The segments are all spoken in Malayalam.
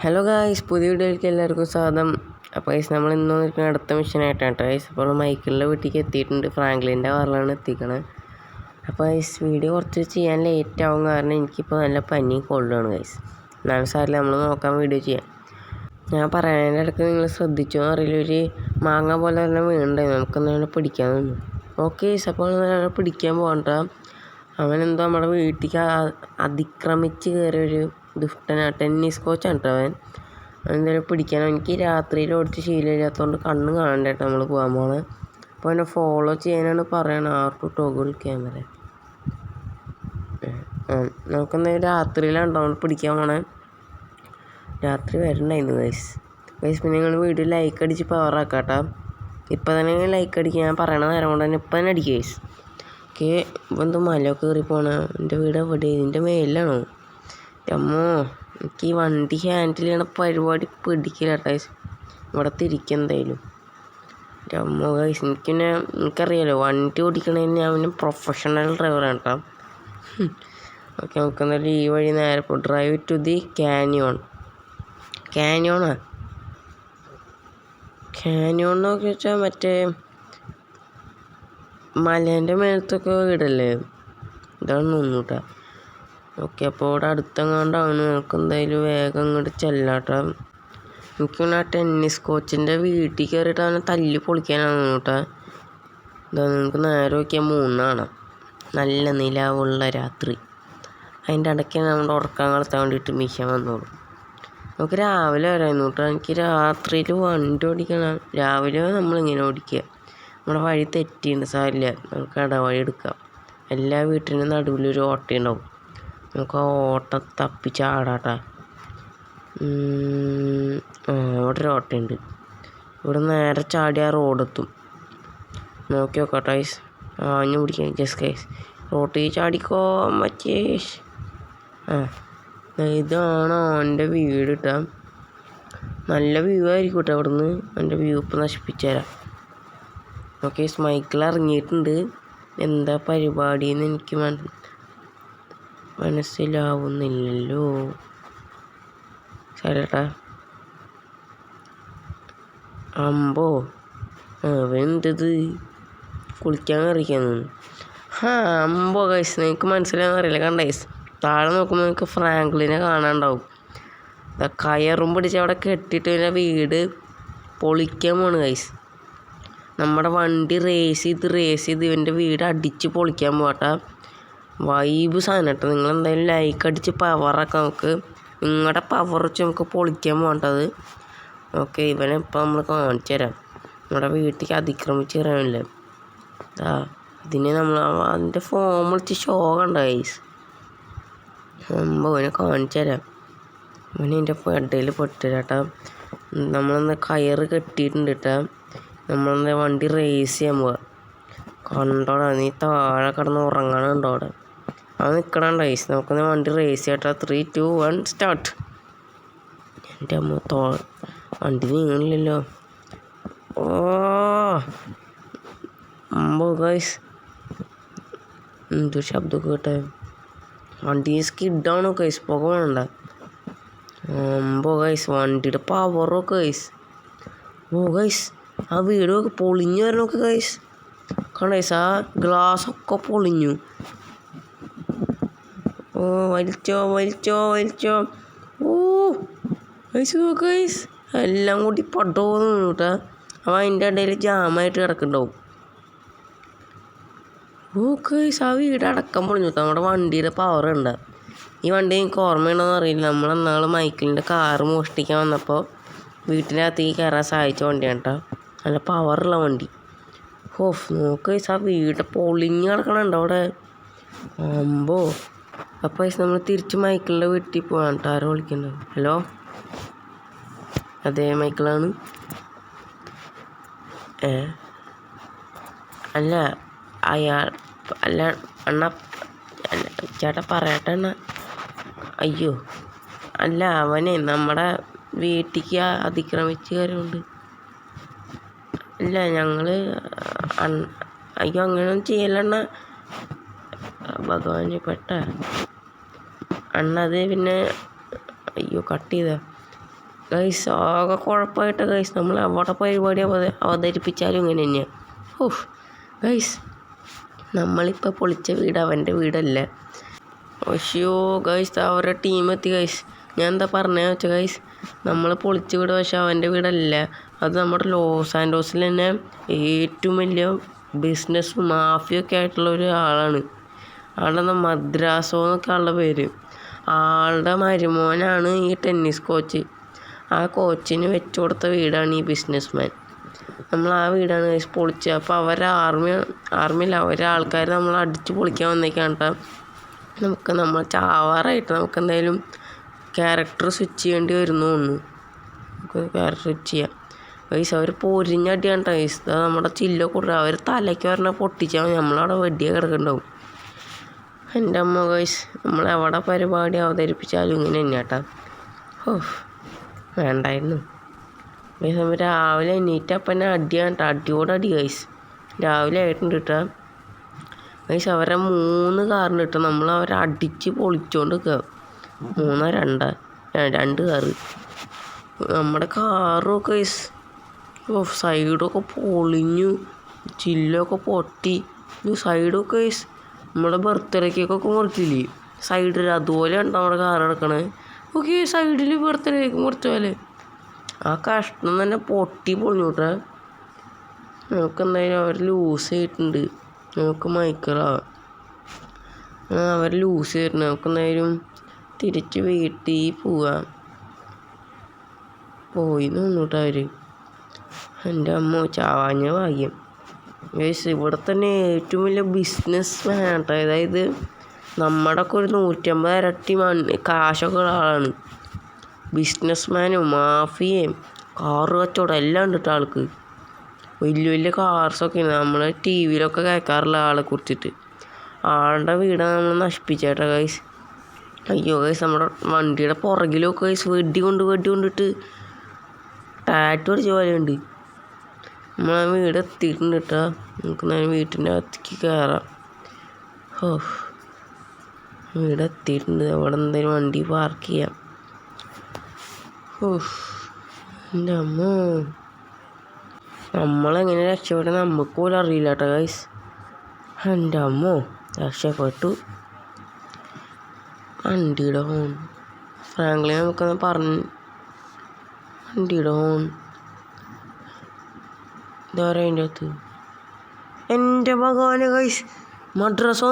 ഹലോ ഗായ്സ്, പുതിയ വീഡിയോയിലേക്ക് എല്ലാവർക്കും സ്വാഗതം. അപ്പോൾ ഗൈസ് നമ്മൾ ഇന്ന് വന്നിരിക്കുന്ന അടുത്ത മിഷനായിട്ടാണ് ഗൈസ്. അപ്പോൾ മൈക്കിളിൻ്റെ വീട്ടിലേക്ക് എത്തിയിട്ടുണ്ട്. ഫ്രാങ്ക്ലിൻ്റെ കാറിലാണ് എത്തിക്കണത്. അപ്പോൾ ഗൈസ് വീഡിയോ കുറച്ച് ചെയ്യാൻ ലേറ്റ് ആവും, കാരണം എനിക്കിപ്പോൾ നല്ല പനിയും കൊള്ളുകയാണ് ഗൈസ്. എന്നാലും സാറില്ല, നമ്മൾ നോക്കാൻ വീഡിയോ ചെയ്യാം. ഞാൻ പറയുന്നതിൻ്റെ ഇടയ്ക്ക് നിങ്ങൾ ശ്രദ്ധിച്ചോ അറിയില്ല, ഒരു മാങ്ങ പോലെ തന്നെ വീണ്ടുണ്ടായി. നമുക്കെന്താണ് പിടിക്കാൻ തോന്നുന്നു. ഓക്കെ ഗൈസ്, അപ്പോൾ പിടിക്കാൻ പോകണ്ട. അവനെന്തോ നമ്മുടെ വീട്ടിലേക്ക് അതിക്രമിച്ച് കയറിയ ഒരു ദുഷ്ടനാണ്. ടെന്നീസ് കോച്ചാണ് കേട്ടോ അവൻ. എന്തായാലും പിടിക്കാൻ എനിക്ക് രാത്രിയിൽ ഓടിച്ച് ശീലമില്ലാത്തതുകൊണ്ട് കണ്ണ് കാണണ്ടായിട്ട് നമ്മൾ പോകാൻ പോകണം. അപ്പോൾ അവനെ ഫോളോ ചെയ്യാനാണ് പറയണത്. R2 toggle camera. നമുക്കെന്തായാലും രാത്രിയിലാണ് നമ്മൾ പിടിക്കാൻ പോണേ. രാത്രി വരണ്ടായിരുന്നു ഗൈസ്. പിന്നെ നിങ്ങൾ വീഡിയോ ലൈക്ക് അടിച്ച് പവറാക്കാം കേട്ടോ. ഇപ്പം തന്നെ ലൈക്ക് അടിക്കുക, ഞാൻ പറയണ നേരം കൊണ്ട് തന്നെ ഇപ്പം തന്നെ അടിക്കുക ഗൈസ്. ഓക്കെ, എന്തോ മലയൊക്കെ കയറി പോകണ. എൻ്റെ വീട് എവിടെ? ഇതിൻ്റെ മേലാണോ? അമ്മോ, എനിക്ക് ഈ വണ്ടി ഹാൻഡിൽ ചെയ്യണ പരിപാടി പിടിക്കില്ല ഗൈസ്. ഇവിടെ തിരിക്കുക എന്തായാലും. അമ്മോ ഗൈസ്, എനിക്കറിയാലോ വണ്ടി ഓടിക്കണതിന് ഞാൻ പിന്നെ പ്രൊഫഷണൽ ഡ്രൈവറാണ് കേട്ടോ. ഓക്കെ, നമുക്ക് എന്തായാലും ഈ വഴി നേരെ പോകും. Drive to the canyon. ക്യാനിയോണൊക്കെ വെച്ചാൽ മറ്റേ മലേൻ്റെ മേലത്തൊക്കെ വീടല്ലേ? ഇതാണ് തോന്നുന്നു കേട്ടോ. ഓക്കെ, അപ്പോൾ ഇവിടെ അടുത്തെങ്ങാണ്ടാണ്. നമുക്ക് എന്തായാലും വേഗം ഇങ്ങോട്ട് ചെല്ലാട്ടോ. എനിക്കിങ്ങനെ ആ ടെന്നീസ് കോച്ചിൻ്റെ വീട്ടിൽ കയറിയിട്ട് അവനെ തല്ലി പൊളിക്കാനാണ് കേട്ടോ. എന്താ, നിങ്ങൾക്ക് നേരെ നോക്കിയാൽ മൂന്നാണ്. നല്ല നിലാവുള്ള രാത്രി. അതിൻ്റെ ഇടയ്ക്കാണ് നമ്മുടെ ഉറക്കം കളത്താൻ വേണ്ടിയിട്ട് മിഷൻ വന്നോളൂ. നമുക്ക് രാവിലെ വരായിരുന്നു കേട്ടോ. എനിക്ക് രാത്രിയിൽ വണ്ടി ഓടിക്കണം. രാവിലെ നമ്മളിങ്ങനെ ഓടിക്കുക. നമ്മുടെ വഴി തെറ്റിയുണ്ട്, സാരില്ല, നമുക്ക് ഇടവഴി എടുക്കാം. എല്ലാ വീട്ടിനും നടുവിലൊരു ഓട്ടയുണ്ടാവും. നമുക്ക് ആ ഓട്ട തപ്പി ചാടാട്ടാ. ഇവിടെ ഒരു ഓട്ടയുണ്ട്. ഇവിടെ നേരെ ചാടി ആ റോഡെത്തും. നോക്കി നോക്കാം ഗൈസ്. ആഞ്ഞു പിടിക്കാം ജസ്റ്റ് ഗൈസ്. റോട്ടിൽ ചാടിക്കോ മറ്റേഷ്. ഇതാണ് എൻ്റെ വീട് കേട്ടോ. നല്ല വ്യൂ ആയിരിക്കും കേട്ടോ. അവിടെ നിന്ന് എൻ്റെ വ്യൂ ഇപ്പം നശിപ്പിച്ചു തരാം. ഓക്കെ, മൈക്കിൾ ഇറങ്ങിയിട്ടുണ്ട്. എന്താ പരിപാടിയെന്ന് എനിക്ക് മനസ്സിലാവുന്നില്ലല്ലോ. ശരിട്ടാ. അമ്പോ, അവനെന്തത് കുളിക്കാൻ കയറിക്കാന്ന്. അമ്പോ ഗൈസ്, നിങ്ങൾക്ക് മനസ്സിലാവുന്ന അറിയില്ല. കണ്ട ഗൈസ്, താഴെ നോക്കുമ്പോൾ നിങ്ങൾക്ക് ഫ്രാങ്ക്ലിനെ കാണാണ്ടാവും. കയറും പിടിച്ച് അവിടെ കെട്ടിയിട്ട് പിന്നെ വീട് പൊളിക്കാൻ പോണ് ഗൈസ്. നമ്മുടെ വണ്ടി റേസ് ചെയ്ത് ഇവൻ്റെ വീട് അടിച്ച് പൊളിക്കാൻ പോകട്ടെ. വൈബ് സാധനം കേട്ടോ. നിങ്ങളെന്തായാലും ലൈക്ക് അടിച്ച് പവറൊക്കെ നമുക്ക് നിങ്ങളുടെ പവർ വെച്ച് നമുക്ക് പൊളിക്കാൻ പോകേണ്ടത്. ഓക്കെ, ഇവനെ ഇപ്പം നമ്മൾ കാണിച്ചു തരാം. നമ്മുടെ വീട്ടിലേക്ക് അതിക്രമിച്ച് കയറാനില്ലേ, അതിനെ നമ്മൾ അതിൻ്റെ ഫോം വിളിച്ച് ഷോ കണ്ട ഗൈസ്. ഇവനെ കാണിച്ചു തരാം. ഇവനെ എൻ്റെ ഇടയിൽ പെട്ടിട്ടാ. നമ്മളെന്താ കയറ് കെട്ടിയിട്ടുണ്ട് കേട്ടോ. നമ്മളെന്താ വണ്ടി റേസ് ചെയ്യാൻ പോവാ. കണ്ടോടാ, നീ താഴെ കിടന്ന് ഉറങ്ങാനുണ്ടോ അവിടെ? അത് നിൽക്കണുണ്ട് ഗൈസ്. നമുക്കൊന്ന് വണ്ടി റേസ് ചെയ്യട്ടോ. 3, 2, 1 സ്റ്റാർട്ട്. എൻ്റെ അമ്മ വണ്ടി നീങ്ങണില്ലല്ലോ. അമ്പോ ഗൈസ്, എന്തൊരു ശബ്ദമൊക്കെ കേട്ടെ. വണ്ടി സ്കിഡാണോ ഗൈസ്? പുക വേണ്ട. അമ്പോ ഗൈസ്, വണ്ടിയുടെ പവറൊക്കെ ഗൈസ്. ഗൈസ്, ആ വീടൊക്കെ പൊളിഞ്ഞു വരണമൊക്കെ ഗൈസ്. കണ്ടൈസ്, ആ ഗ്ലാസ്സൊക്കെ പൊളിഞ്ഞു. വലിച്ചോ. ഗൈസ് ഗൈസ്, എല്ലാം കൂടി പടോന്ന് കേട്ടാ. അവ അതിൻ്റെ ഇടയിൽ ജാമായിട്ട് കിടക്കുന്നുണ്ടാവും. ഗൈസ്, ആ വീട് അടക്കം പൊളിഞ്ഞു. നമ്മുടെ വണ്ടിയുടെ പവർ ഉണ്ട്. ഈ വണ്ടി എനിക്ക് ഓർമ്മയുണ്ടോയെന്ന് അറിയില്ല. നമ്മളെന്നാൾ മൈക്കിളിൻ്റെ കാറ് മോഷ്ടിക്കാൻ വന്നപ്പോൾ വീട്ടിനകത്തേക്ക് കയറാൻ സഹായിച്ച വണ്ടിയാണ് കേട്ടോ. നല്ല പവറുള്ള വണ്ടി. നോക്ക് ഗൈസ്, ആ വീട് പൊളിഞ്ഞ് കിടക്കണുണ്ടോ അവിടെ. അമ്പോ. അപ്പോൾ ഗൈസ് നമ്മൾ തിരിച്ച് മൈക്കിളിൻ്റെ വീട്ടിൽ പോകാൻ കേട്ടോ. ആരോ വിളിക്കണ്ടോ? ഹലോ, അതെ മൈക്കിളാണ്. അല്ല അണ്ണ ചേട്ടാ പറയട്ടെ അണ്ണ. അയ്യോ, അല്ല അവനെ നമ്മുടെ വീട്ടിലേക്ക് അതിക്രമിച്ച് കയറുന്നുണ്ട്. ഇല്ല, ഞങ്ങൾ അയ്യോ അങ്ങനെയൊന്നും ചെയ്യലണ്ണ. ഭഗവാനെ പെട്ട അണ്ണ. അത് പിന്നെ അയ്യോ കട്ട് ചെയ്ത. ഗൈസ് ആകെ കുഴപ്പമായിട്ട് ഗൈസ് നമ്മൾ എവിടെ പരിപാടി അവതരിപ്പിച്ചാലും ഇങ്ങനെ തന്നെയാണ്. ഓഹ് ഗൈസ് നമ്മളിപ്പോൾ പൊളിച്ച വീട് അവൻ്റെ വീടല്ല. പക്ഷോ ഗൈസ് അവരുടെ ടീം എത്തി ഗൈസ്. ഞാൻ എന്താ പറഞ്ഞതെന്ന് വെച്ചാൽ ഗൈസ് നമ്മൾ പൊളിച്ച വീട് പക്ഷെ അവൻ്റെ വീടല്ല. അത് നമ്മുടെ ലോസ് ആൻഡോസിൽ തന്നെ ഏറ്റവും വലിയ ബിസിനസ് മാഫിയൊക്കെ ആയിട്ടുള്ള ഒരു ആളാണ്. ആളുടെ മദ്രാസോ എന്നൊക്കെ ആളുടെ പേര്. ആളുടെ മരുമോനാണ് ഈ ടെന്നീസ് കോച്ച്. ആ കോച്ചിന് വെച്ചു കൊടുത്ത വീടാണ് ഈ ബിസിനസ് മാൻ. നമ്മൾ ആ വീടാണ് ഗൈസ് പൊളിച്ചത്. അപ്പോൾ അവരുടെ ആർമിയില്ല, അവരുടെ ആൾക്കാർ നമ്മൾ അടിച്ച് പൊളിക്കാൻ വന്നേക്കാണ് കേട്ടോ. നമ്മൾ ചാവാറായിട്ട് നമുക്ക് എന്തായാലും ക്യാരക്ടർ സ്വിച്ച് ചെയ്യേണ്ടി വരുന്നു. നമുക്ക് ക്യാരക്ടർ സ്വിച്ച് ചെയ്യാം ഗൈസ്. അവർ പൊരിഞ്ഞടിയാണ് ഗൈസ്. നമ്മുടെ ചില്ലൊക്കെ കൊടുക്കുക. അവർ തലയ്ക്ക് പറഞ്ഞാൽ പൊട്ടിച്ചാൽ നമ്മളവിടെ വെടിയെ കിടക്കുന്നുണ്ടാവും. എൻ്റെ അമ്മ ഗൈസ് നമ്മളെവിടെ പരിപാടി അവതരിപ്പിച്ചാലും ഇങ്ങനെ തന്നെ കേട്ടോ. ഓഹ് വേണ്ടായിരുന്നു ഗൈസ്. നമ്മൾ രാവിലെ എണീറ്റപ്പം തന്നെ അടിയാണ് കേട്ടോ. അടിയോടടി ഗൈസ് രാവിലെ ആയിട്ടുണ്ട് കേട്ടോ ഗൈസ്. അവരെ 3 കാറിന് കിട്ടും. നമ്മൾ അവരെ അടിച്ച് പൊളിച്ചോണ്ട് നിൽക്കുക. 3 2 കാറ്. നമ്മുടെ കാറൊക്കെ ഗൈസ് സൈഡൊക്കെ പൊളിഞ്ഞു, ചില്ലൊക്കെ പൊട്ടി. സൈഡൊക്കെ ഗൈസ് നമ്മുടെ ബർത്ത്ഡേ കേക്കൊക്കെ മുറിച്ചില്ലേ സൈഡിൽ, അതുപോലെയാണ് നമ്മുടെ കാർ കിടക്കണേ. ഓക്കെ സൈഡിൽ ബർത്ത്ഡേ കേക്ക് മുറിച്ച പോലെ ആ കഷ്ണം തന്നെ പൊട്ടി പൊളിഞ്ഞോട്ടെ. നമുക്ക് എന്തായാലും അവർ ലൂസ് ചെയ്തിട്ടുണ്ട്. നമുക്ക് മൈക്കിളാ അവർ ലൂസ് ചെയ്തിട്ടുണ്ട്. നമുക്ക് എന്തായാലും തിരിച്ച് വീട്ടിൽ പോവാം. പോയി നിന്നോട്ടെ അവർ. എൻ്റെ അമ്മ ചാവാഞ്ഞ ഭാഗ്യം ഗൈസ്. ഇവിടെ തന്നെ ഏറ്റവും വലിയ ബിസിനസ് മാൻ കേട്ടോ. അതായത് നമ്മുടെ ഒക്കെ ഒരു 150 ഇരട്ടി കാശൊക്കെ ഉള്ള ആളാണ്. ബിസിനസ് മാനും മാഫിയയും കാറ് കച്ചവടം എല്ലാം ഉണ്ട് കേട്ടോ ആൾക്ക്. വലിയ വലിയ കാർസൊക്കെയാണ്. നമ്മൾ ടി വിയിലൊക്കെ കേൾക്കാറുള്ള ആളെ കുറിച്ചിട്ട്. ആളുടെ വീടാണ് നമ്മൾ നശിപ്പിച്ചേട്ടാ ഗൈസ്. അയ്യോ ഗൈസ് നമ്മുടെ വണ്ടിയുടെ പുറകിലൊക്കെ ഗൈസ് വെടി കൊണ്ടിട്ട് ടാറ്റു അടിച്ച പോലെയുണ്ട്. നമ്മളാ വീട് എത്തിയിട്ടുണ്ട് കേട്ടോ. നമുക്ക് ഞാൻ വീട്ടിൻ്റെ അകത്തേക്ക് കയറാം. ഓ വീട് എത്തിയിട്ടുണ്ട്. അവിടെ എന്തായാലും വണ്ടി പാർക്ക് ചെയ്യാം. ഓ എൻ്റെ അമ്മ നമ്മളെങ്ങനെ രക്ഷപ്പെട്ട നമുക്ക് പോലും അറിയില്ല കേട്ടോ ഗൈസ്. എൻ്റെ അമ്മോ രക്ഷപ്പെട്ടു. വണ്ടിയുടെ ഹോൺ ഫ്രാങ്ക്ലിൻ നമുക്കൊന്ന് പറഞ്ഞു. വണ്ടിയുടെ ഹോൺ എന്താ പറയുക അതിൻ്റെ അകത്ത്. എൻ്റെ ഭഗവാനെ ഗൈസ് മദ്രാസോ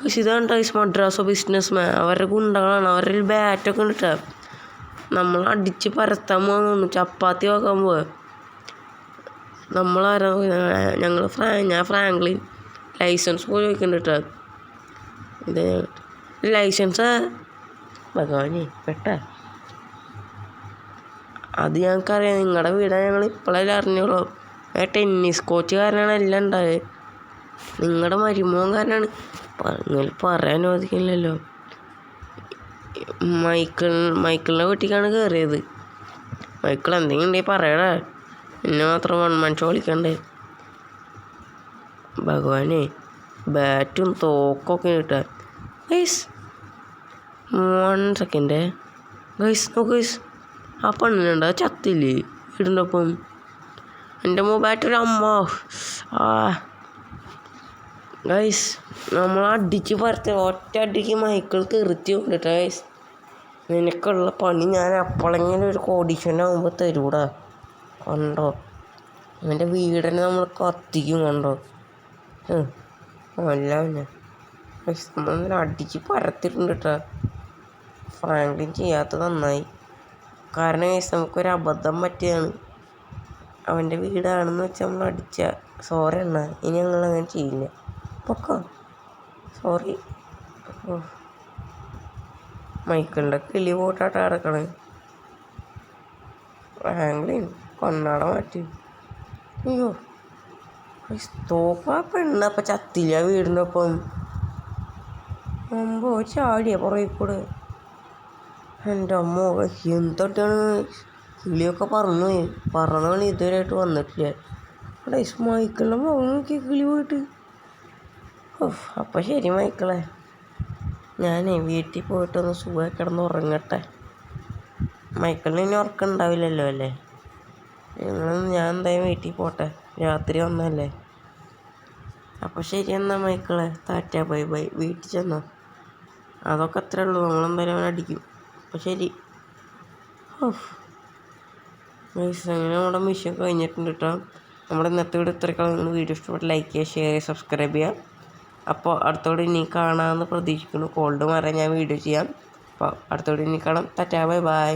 ഗൈസ്. ഇതാണ് ഗൈസ് മദ്രാസോ ബിസിനസ് മാൻ. അവരുടെ ഗുണ്ടകളാണ്. അവരുടെ ബാറ്റൊക്കെ ഉണ്ട് കേട്ടോ. നമ്മൾ അടിച്ച് പരത്താൻ പോകുന്നു. ചപ്പാത്തി വെക്കാൻ പോവുക. നമ്മളാരാ ഞാൻ ഫ്രാങ്ക്ലിൻ ലൈസൻസ് പോയി ചോദിക്കുന്നുണ്ട് കേട്ടോ. ഇത് ലൈസൻസ് ഭഗവാനെ പെട്ട അത് ഞങ്ങൾക്കറിയാം. നിങ്ങളുടെ വീടാണ് ഞങ്ങൾ ഇപ്പോഴല്ലേ അറിഞ്ഞോളൂ. ടെന്നീസ് കോച്ച് കാരനാണ് എല്ലാം ഉണ്ടായത്. നിങ്ങളുടെ മരുമോൻ കാരനാണ്. നിങ്ങൾ പറയാൻ ചോദിക്കില്ലല്ലോ. മൈക്കിളിൻ്റെ വീട്ടിലേക്കാണ് കയറിയത്. മൈക്കിൾ എന്തെങ്കിലും ഉണ്ടെങ്കിൽ പറയടാ. എന്നെ മാത്രം 1 man show വിളിക്കണ്ടേ. ഭഗവാനെ ബാറ്റും തോക്കൊക്കെ കിട്ടുക ഗൈസ്. 1 second guys. നോക്ക് ഗൈസ് ആ പെണ്ണിനുണ്ട്. അത് ചത്തില്ലേ വീടിൻ്റെ ഒപ്പം. എൻ്റെ ബാറ്റൊരു അമ്മ. ഗൈസ് നമ്മൾ അടിച്ച് പരത്തി ഒറ്റ അടിക്ക് മൈക്കിൾ തെറിച്ച് കൊണ്ടിട്ടാ ഗൈസ്. നിനക്കുള്ള പണി ഞാൻ അപ്പോഴെങ്കിലും ഒരു കോടീശ്വരനാകുമ്പോൾ തരൂടാ. കണ്ടോ അവൻ്റെ വീടിനെ നമ്മൾ കത്തിക്കും. കണ്ടോ അല്ല പിന്നെ നമ്മൾ അടിച്ച് പരത്തിയിട്ടുണ്ട് കേട്ടോ. ഫ്രാങ്ക്ലിൻ ചെയ്യാത്തത് നന്നായി. കാരണം ഗൈസ് നമുക്കൊരു അബദ്ധം പറ്റിയതാണ്. അവൻ്റെ വീടാണെന്ന് വെച്ചാൽ നമ്മൾ അടിച്ച. സോറി അണ്ണ, ഇനി ഞങ്ങളങ്ങനെ ചെയ്യില്ല. പൊക്കോ സോറി. മൈക്കിളിൻ്റെ കിളി പോട്ടാട്ട കിടക്കണേ. ഫ്രാങ്ക്ലിൻ കൊണ്ടാട മാറ്റി. അയ്യോ തോപ്പാ പെണ്ണ അപ്പം ചത്തില്ല വീടിൻ്റെ ഒപ്പം. അമ്പോ ചാടിയ പുറകെ കൂടെ. എൻ്റെ അമ്മ എന്തൊട്ടാണ് കിളിയൊക്കെ പറന്ന കളി ഇതുവരെയായിട്ട് വന്നിട്ടില്ല. അവിടെ മൈക്കിളിൻ്റെ മുഖം നോക്കിയ കിളി പോയിട്ട്. അപ്പം ശരി മൈക്കിളെ, ഞാനേ വീട്ടിൽ പോയിട്ടൊന്ന് സുഖമായി കിടന്ന് ഉറങ്ങട്ടെ. മൈക്കിളിന് ഇനി ഉറക്കം ഉണ്ടാവില്ലല്ലോ അല്ലേ? ഞാൻ എന്തായാലും വീട്ടിൽ പോട്ടെ, രാത്രി വന്നല്ലേ. അപ്പോൾ ശരി എന്നാൽ മൈക്കിളെ, ടാറ്റ ബൈ ബൈ. വീട്ടിൽ ചെന്നോ? അതൊക്കെ അത്രേ ഉള്ളൂ, നമ്മളെന്തായാലും അവൻ അടിക്കും. അപ്പോൾ ശരി. അങ്ങനെ നമ്മുടെ മിഷൻ കഴിഞ്ഞിട്ടുണ്ട് കേട്ടോ. നമ്മുടെ ഇന്നത്തെ വീഡിയോ ഇത്രയൊക്കെ. നിങ്ങൾ വീഡിയോ ഇഷ്ടപ്പെട്ട് ലൈക്ക് ചെയ്യുക, ഷെയർ ചെയ്യുക, സബ്സ്ക്രൈബ് ചെയ്യുക. അപ്പോൾ അടുത്തോടെ ഇനി കാണാമെന്ന് പ്രതീക്ഷിക്കുന്നു. കോൾഡ് മാറാൻ ഞാൻ വീഡിയോ ചെയ്യാം. അപ്പോൾ അടുത്തോടെ ഇനി കാണാം. Tata bye bye.